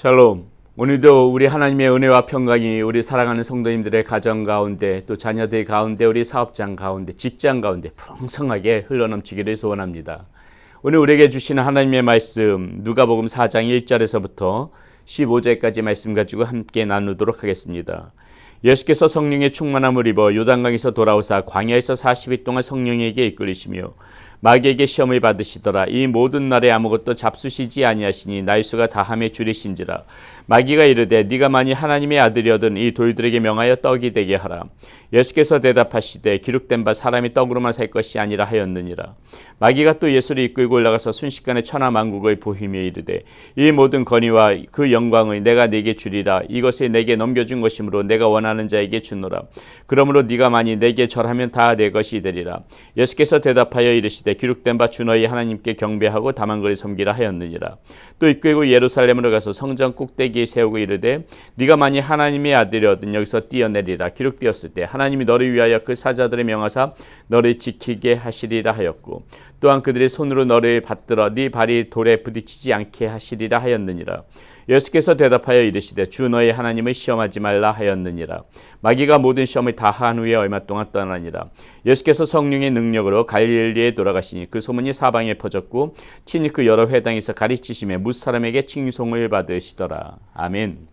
샬롬. 오늘도 우리 하나님의 은혜와 평강이 우리 사랑하는 성도님들의 가정 가운데, 또 자녀들 가운데, 우리 사업장 가운데, 직장 가운데 풍성하게 흘러넘치기를 소원합니다. 오늘 우리에게 주시는 하나님의 말씀, 누가복음 4장 1절에서부터 15절까지 말씀 가지고 함께 나누도록 하겠습니다. 예수께서 성령의 충만함을 입어 요단강에서 돌아오사 광야에서 40일 동안 성령에게 이끌리시며 마귀에게 시험을 받으시더라. 이 모든 날에 아무것도 잡수시지 아니하시니 날수가 다함에 줄이신지라. 마귀가 이르되 네가 만일 하나님의 아들이거든 이 돌들에게 명하여 떡이 되게 하라. 예수께서 대답하시되 기록된 바 사람이 떡으로만 살 것이 아니라 하였느니라. 마귀가 또 예수를 이끌고 올라가서 순식간에 천하 만국을 보이며 이르되 이 모든 권위와 그 영광을 내가 네게 주리라. 이것을 내게 넘겨준 것이므로 내가 원하는 자에게 주노라. 그러므로 네가 만일 내게 절하면 다 내 것이 되리라. 예수께서 대답하여 이르시되 기록된 바 주 너희 하나님께 경배하고 다만거리 섬기라 하였느니라. 또 이끌고 예루살렘으로 가서 성전 꼭대기에 세우고 이르되 네가 만일 하나님의 아들이거든 여기서 뛰어내리라. 기록되었을 때 하나님이 너를 위하여 그 사자들을 명하사 너를 지키게 하시리라 하였고 또한 그들의 손으로 너를 받들어 네 발이 돌에 부딪히지 않게 하시리라 하였느니라. 예수께서 대답하여 이르시되 주 너의 하나님을 시험하지 말라 하였느니라. 마귀가 모든 시험을 다 한 후에 얼마 동안 떠나니라. 예수께서 성령의 능력으로 갈릴리에 돌아가시니 그 소문이 사방에 퍼졌고 친히 그 여러 회당에서 가르치심에 무사람에게 칭송을 받으시더라. 아멘.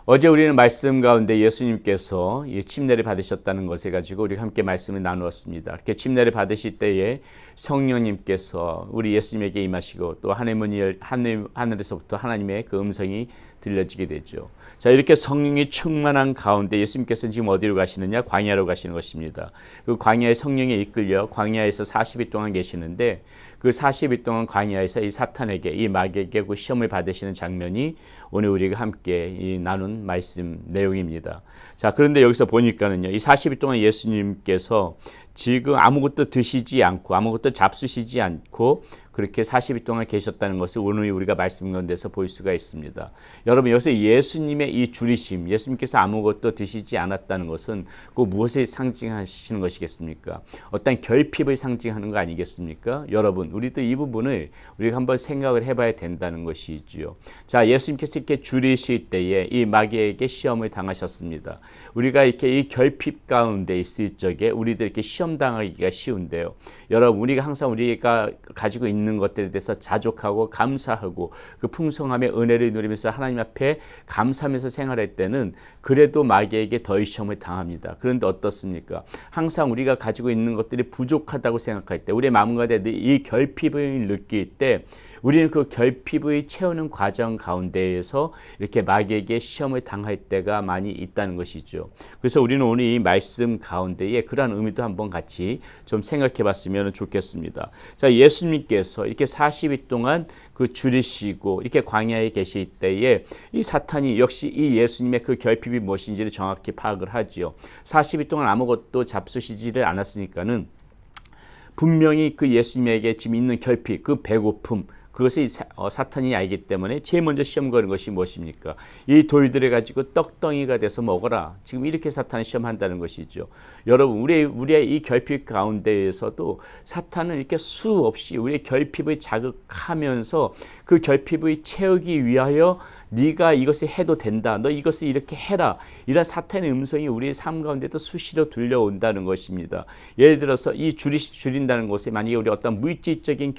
어제 우리는 말씀 가운데 예수님께서 이 침례를 받으셨다는 것에 가지고 우리가 함께 말씀을 나누었습니다. 이렇게 침례를 받으실 때에 성령님께서 우리 예수님에게 임하시고 또 하늘에서부터 하나님의 그 음성이 들려지게 되죠. 자, 이렇게 성령이 충만한 가운데 예수님께서는 지금 어디로 가시느냐? 광야로 가시는 것입니다. 그 광야에 성령에 이끌려 광야에서 40일 동안 계시는데 그 40일 동안 광야에서 이 사탄에게 이 마귀에게 그 시험을 받으시는 장면이 오늘 우리가 함께 나눈 말씀 내용입니다. 자, 그런데 여기서 보니까는요. 이 40일 동안 예수님께서 지금 아무것도 드시지 않고 아무것도 잡수시지 않고 그렇게 40일 동안 계셨다는 것을 오늘 우리가 말씀 가운데서 볼 수가 있습니다. 여러분 여기서 예수님의 이 줄이심, 예수님께서 아무것도 드시지 않았다는 것은 그 무엇을 상징하시는 것이겠습니까? 어떤 결핍을 상징하는 거 아니겠습니까? 여러분 우리도 이 부분을 우리가 한번 생각을 해봐야 된다는 것이지요. 자, 예수님께서 이렇게 줄이실 때에 이 마귀에게 시험을 당하셨습니다. 우리가 이렇게 이 결핍 가운데 있을 적에 우리들 이렇게 시험 당하기가 쉬운데요. 여러분 우리가 항상 우리가 가지고 있는 것들에 대해서 자족하고 감사하고 그 풍성함의 은혜를 누리면서 하나님 앞에 감사하면서 생활할 때는 그래도 마귀에게 더 시험을 당합니다. 그런데 어떻습니까? 항상 우리가 가지고 있는 것들이 부족하다고 생각할 때 우리의 마음 가운데 이 결핍을 느낄 때 우리는 그 결핍을 채우는 과정 가운데에서 이렇게 마귀에게 시험을 당할 때가 많이 있다는 것이죠. 그래서 우리는 오늘 이 말씀 가운데에 그러한 의미도 한번 같이 좀 생각해 봤으면 좋겠습니다. 자, 예수님께서 이렇게 40일 동안 그 줄이시고 이렇게 광야에 계실 때에 이 사탄이 역시 이 예수님의 그 결핍이 무엇인지를 정확히 파악을 하지요. 40일 동안 아무것도 잡수시지를 않았으니까는 분명히 그 예수님에게 지금 있는 결핍, 그 배고픔, 그것을 사탄이 알기 때문에 제일 먼저 시험 거는 것이 무엇입니까? 이 돌들을 가지고 떡덩이가 돼서 먹어라. 지금 이렇게 사탄이 시험한다는 것이죠. 여러분 우리의 이 결핍 가운데에서도 사탄은 이렇게 수없이 우리의 결핍을 자극하면서 그 결핍을 채우기 위하여 네가 이것을 해도 된다. 너 이것을 이렇게 해라. 이런 사탄의 음성이 우리의 삶 가운데도 수시로 들려온다는 것입니다. 예를 들어서 이 줄인다는 것이 만약에 우리 어떤 물질적인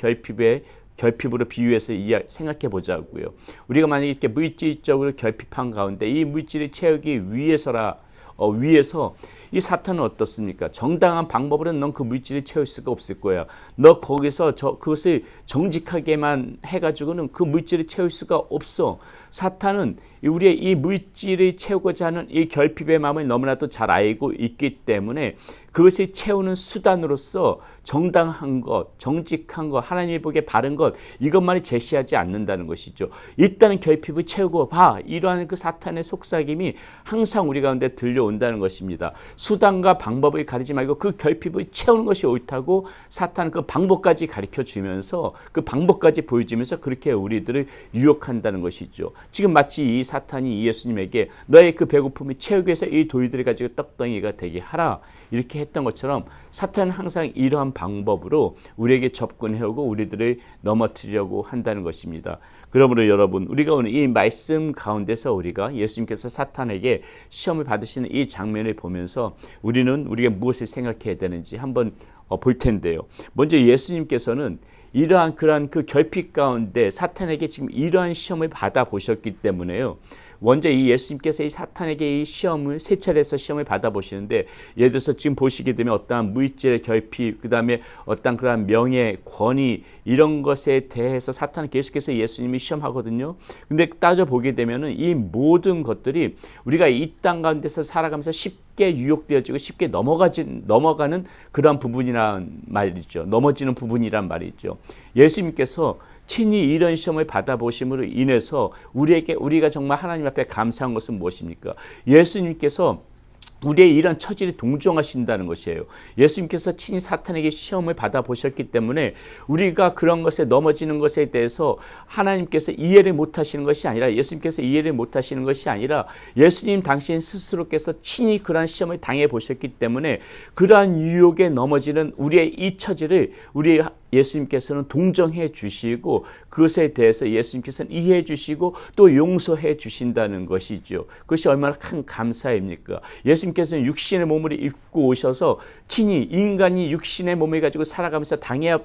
결핍으로 비유해서 생각해 보자고요. 우리가 만약에 이렇게 물질적으로 결핍한 가운데 이 물질을 채우기 위해서 이 사탄은 어떻습니까? 정당한 방법으로는 넌 그 물질을 채울 수가 없을 거야. 너 거기서 그것을 정직하게만 해가지고는 그 물질을 채울 수가 없어. 사탄은 우리의 이 물질을 채우고자 하는 이 결핍의 마음을 너무나도 잘 알고 있기 때문에 그것을 채우는 수단으로서 정당한 것, 정직한 것, 하나님이 보기에 바른 것 이것만을 제시하지 않는다는 것이죠. 일단은 결핍을 채우고 봐. 이러한 그 사탄의 속삭임이 항상 우리 가운데 들려온다는 것입니다. 수단과 방법을 가리지 말고 그 결핍을 채우는 것이 옳다고 사탄은 그 방법까지 가르쳐주면서 그 방법까지 보여주면서 그렇게 우리들을 유혹한다는 것이죠. 지금 마치 이 사탄이 예수님에게 너의 그 배고픔을 채우기 위해서 이 돌들을 가지고 떡덩이가 되게 하라 이렇게 했던 것처럼 사탄은 항상 이러한 방법으로 우리에게 접근해오고 우리들을 넘어뜨리려고 한다는 것입니다. 그러므로 여러분, 우리가 오늘 이 말씀 가운데서 우리가 예수님께서 사탄에게 시험을 받으시는 이 장면을 보면서 우리가 무엇을 생각해야 되는지 한번 볼 텐데요. 먼저 예수님께서는 그러한 그 결핍 가운데 사탄에게 지금 이러한 시험을 받아 보셨기 때문에요. 먼저 이 예수님께서 이 사탄에게 이 시험을 세 차례에서 시험을 받아보시는데, 예를 들어서 지금 보시게 되면 어떠한 물질의 결핍, 그 다음에 어떠한 그러한 명예, 권위 이런 것에 대해서 사탄은 계속해서 예수님이 시험하거든요. 근데 따져보게 되면은 이 모든 것들이 우리가 이 땅 가운데서 살아가면서 쉽게 유혹되어지고 쉽게 넘어가는 그런 부분이란 말이죠. 넘어지는 부분이란 말이죠. 예수님께서 친히 이런 시험을 받아보심으로 인해서 우리가 정말 하나님 앞에 감사한 것은 무엇입니까? 예수님께서 우리의 이런 처지를 동정하신다는 것이에요. 예수님께서 친히 사탄에게 시험을 받아보셨기 때문에 우리가 그런 것에 넘어지는 것에 대해서 하나님께서 이해를 못하시는 것이 아니라, 예수님께서 이해를 못하시는 것이 아니라 예수님 당신 스스로께서 친히 그러한 시험을 당해보셨기 때문에 그러한 유혹에 넘어지는 우리의 이 처지를 예수님께서는 동정해 주시고 그것에 대해서 예수님께서는 이해해 주시고 또 용서해 주신다는 것이죠. 그것이 얼마나 큰 감사입니까? 예수님께서는 육신의 몸을 입고 오셔서 친히 인간이 육신의 몸을 가지고 살아가면서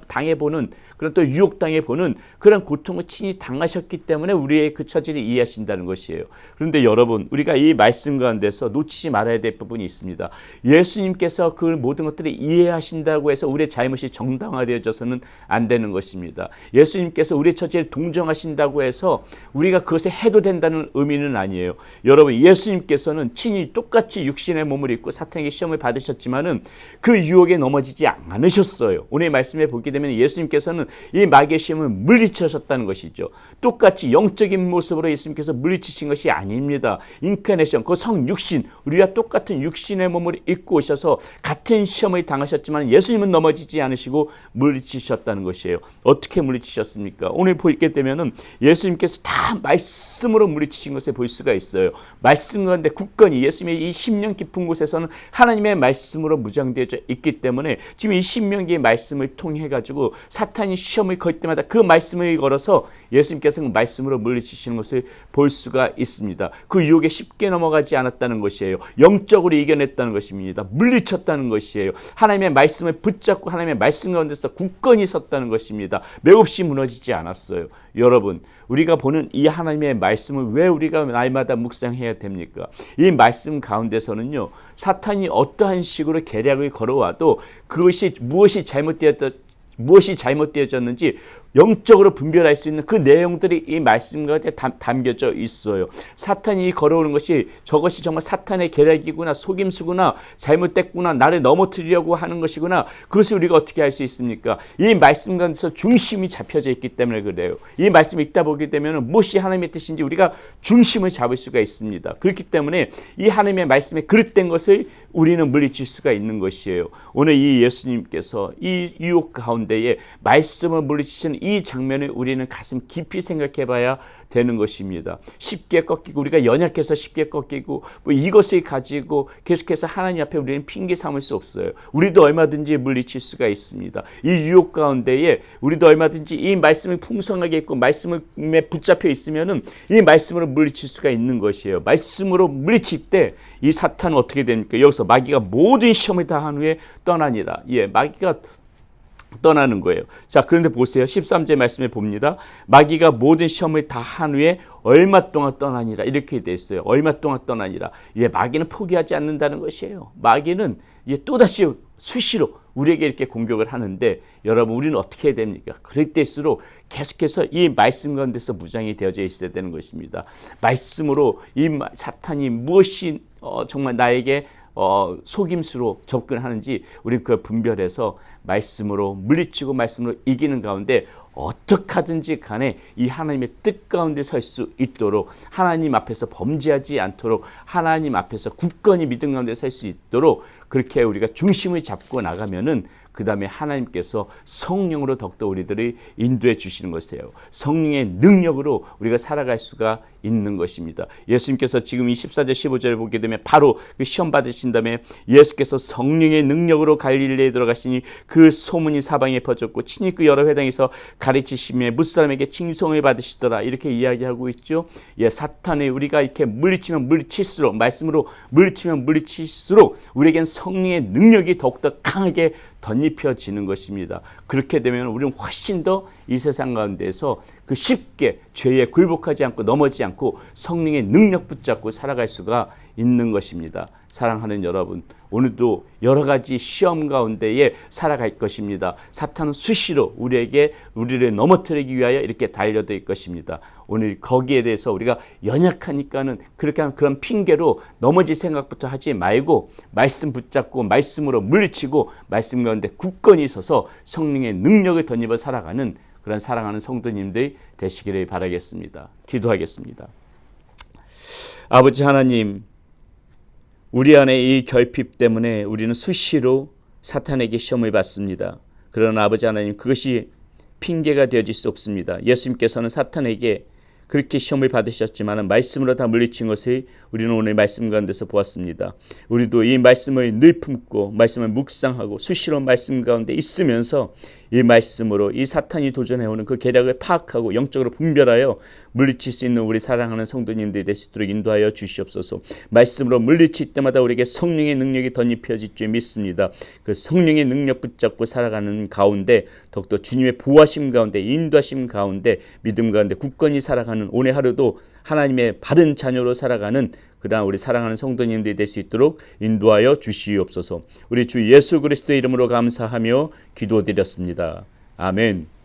당해보는 그런 또 유혹당해보는 그런 고통을 친히 당하셨기 때문에 우리의 그 처지를 이해하신다는 것이에요. 그런데 여러분, 우리가 이 말씀 가운데서 놓치지 말아야 될 부분이 있습니다. 예수님께서 그 모든 것들을 이해하신다고 해서 우리의 잘못이 정당화되어져서는 안 되는 것입니다. 예수님께서 우리의 처지를 동정하신다고 해서 우리가 그것에 해도 된다는 의미는 아니에요. 여러분, 예수님께서는 친히 똑같이 육신의 몸을 입고 사탄에게 시험을 받으셨지만은 그 유혹에 넘어지지 않으셨어요. 오늘 말씀에 보게 되면 예수님께서는 이 마귀의 시험을 물리치셨다는 것이죠. 똑같이 영적인 모습으로 예수님께서 물리치신 것이 아닙니다. 인카네이션, 그 성육신, 우리와 똑같은 육신의 몸을 입고 오셔서 같은 시험을 당하셨지만 예수님은 넘어지지 않으시고 물리치셨다는 것이에요. 어떻게 물리치셨습니까? 오늘 보게 되면은 예수님께서 다 말씀으로 물리치신 것을 볼 수가 있어요. 말씀 가운데 굳건히 예수님의 이 심령 깊은 곳에서는 하나님의 말씀으로 무장되어져 있기 때문에 지금 이 신명기의 말씀을 통해 가지고 사탄이 시험을 걸 때마다 그 말씀을 걸어서 예수님께서 그 말씀으로 물리치시는 것을 볼 수가 있습니다. 그 유혹에 쉽게 넘어가지 않았다는 것이에요. 영적으로 이겨냈다는 것입니다. 물리쳤다는 것이에요. 하나님의 말씀을 붙잡고 하나님의 말씀 가운데서 굳건히 섰다는 것입니다. 맥없이 무너지지 않았어요. 여러분, 우리가 보는 이 하나님의 말씀을 왜 우리가 날마다 묵상해야 됩니까? 이 말씀 가운데서는요, 사탄이 어떠한 식으로 계략을 걸어와도 그것이 무엇이 잘못되어졌는지 영적으로 분별할 수 있는 그 내용들이 이 말씀 가운데 담겨져 있어요. 사탄이 걸어오는 저것이 정말 사탄의 계략이구나, 속임수구나, 잘못됐구나, 나를 넘어뜨리려고 하는 것이구나. 그것을 우리가 어떻게 할 수 있습니까? 이 말씀 가운데서 중심이 잡혀져 있기 때문에 그래요. 이 말씀을 읽다 보게 되면 무엇이 하나님의 뜻인지 우리가 중심을 잡을 수가 있습니다. 그렇기 때문에 이 하나님의 말씀에 그릇된 것을 우리는 물리칠 수가 있는 것이에요. 오늘 이 예수님께서 이 유혹 가운데에 말씀을 물리치시는 이 장면을 우리는 가슴 깊이 생각해 봐야 되는 것입니다. 쉽게 꺾이고, 우리가 연약해서 쉽게 꺾이고, 이것을 가지고 계속해서 하나님 앞에 우리는 핑계 삼을 수 없어요. 우리도 얼마든지 물리칠 수가 있습니다. 이 유혹 가운데에 우리도 얼마든지 이 말씀을 풍성하게 있고 말씀에 붙잡혀 있으면은 이 말씀으로 물리칠 수가 있는 것이에요. 말씀으로 물리칠 때 이 사탄은 어떻게 됩니까? 여기서 마귀가 모든 시험을 다 한 후에 떠나니라. 마귀가 떠나는 거예요. 자, 그런데 보세요. 13절 말씀에 봅니다. 마귀가 모든 시험을 다 한 후에 얼마 동안 떠나니라. 이렇게 돼 있어요. 얼마 동안 떠나니라. 마귀는 포기하지 않는다는 것이에요. 마귀는 또다시 수시로 우리에게 이렇게 공격을 하는데, 여러분, 우리는 어떻게 해야 됩니까? 그럴 때일수록 계속해서 이 말씀 가운데서 무장이 되어져 있어야 되는 것입니다. 말씀으로 이 사탄이 무엇이 정말 나에게 속임수로 접근하는지 우리는 그걸 분별해서 말씀으로 물리치고 말씀으로 이기는 가운데 어떻게 하든지 간에 이 하나님의 뜻 가운데 설 수 있도록, 하나님 앞에서 범죄하지 않도록, 하나님 앞에서 굳건히 믿음 가운데 설 수 있도록 그렇게 우리가 중심을 잡고 나가면은 그 다음에 하나님께서 성령으로 더욱더 우리들을 인도해 주시는 것이에요. 성령의 능력으로 우리가 살아갈 수가 있는 것입니다. 예수님께서 지금 24절 15절을 보게 되면 바로 그 시험 받으신 다음에 예수께서 성령의 능력으로 갈릴리에 들어가시니 그 소문이 사방에 퍼졌고 친히 그 여러 회당에서 가르치시며 무사람에게 칭송을 받으시더라. 이렇게 이야기하고 있죠. 예, 사탄을 우리가 이렇게 물리치면 물리칠수록, 말씀으로 물리치면 물리칠수록 우리에겐 성령의 능력이 더욱더 강하게 덧입혀지는 것입니다. 그렇게 되면 우리는 훨씬 더 이 세상 가운데서 그 쉽게 죄에 굴복하지 않고 넘어지지 않고 성령의 능력 붙잡고 살아갈 수가 있는 것입니다. 사랑하는 여러분, 오늘도 여러 가지 시험 가운데에 살아갈 것입니다. 사탄은 수시로 우리를 넘어뜨리기 위하여 이렇게 달려들 것입니다. 오늘 거기에 대해서 우리가 연약하니까는 그렇게 하는 그런 핑계로 넘어질 생각부터 하지 말고 말씀 붙잡고 말씀으로 물리치고 말씀 가운데 굳건히 서서 성령의 능력을 덧입어 살아가는 그런 사랑하는 성도님들이 되시기를 바라겠습니다. 기도하겠습니다. 아버지 하나님, 우리 안에 이 결핍 때문에 우리는 수시로 사탄에게 시험을 받습니다. 그러나 아버지 하나님, 그것이 핑계가 되어질 수 없습니다. 예수님께서는 사탄에게 그렇게 시험을 받으셨지만 말씀으로 다 물리친 것을 우리는 오늘 말씀 가운데서 보았습니다. 우리도 이 말씀을 늘 품고 말씀을 묵상하고 수시로 말씀 가운데 있으면서 이 말씀으로 이 사탄이 도전해오는 그 계략을 파악하고 영적으로 분별하여 물리칠 수 있는 우리 사랑하는 성도님들이 될 수 있도록 인도하여 주시옵소서. 말씀으로 물리칠 때마다 우리에게 성령의 능력이 덧입혀질 줄 믿습니다. 그 성령의 능력 붙잡고 살아가는 가운데 더욱더 주님의 보호하심 가운데 인도하심 가운데 믿음 가운데 굳건히 살아가는 오늘 하루도 하나님의 바른 자녀로 살아가는 그러한 우리 사랑하는 성도님들이 될 수 있도록 인도하여 주시옵소서. 우리 주 예수 그리스도의 이름으로 감사하며 기도드렸습니다. 아멘.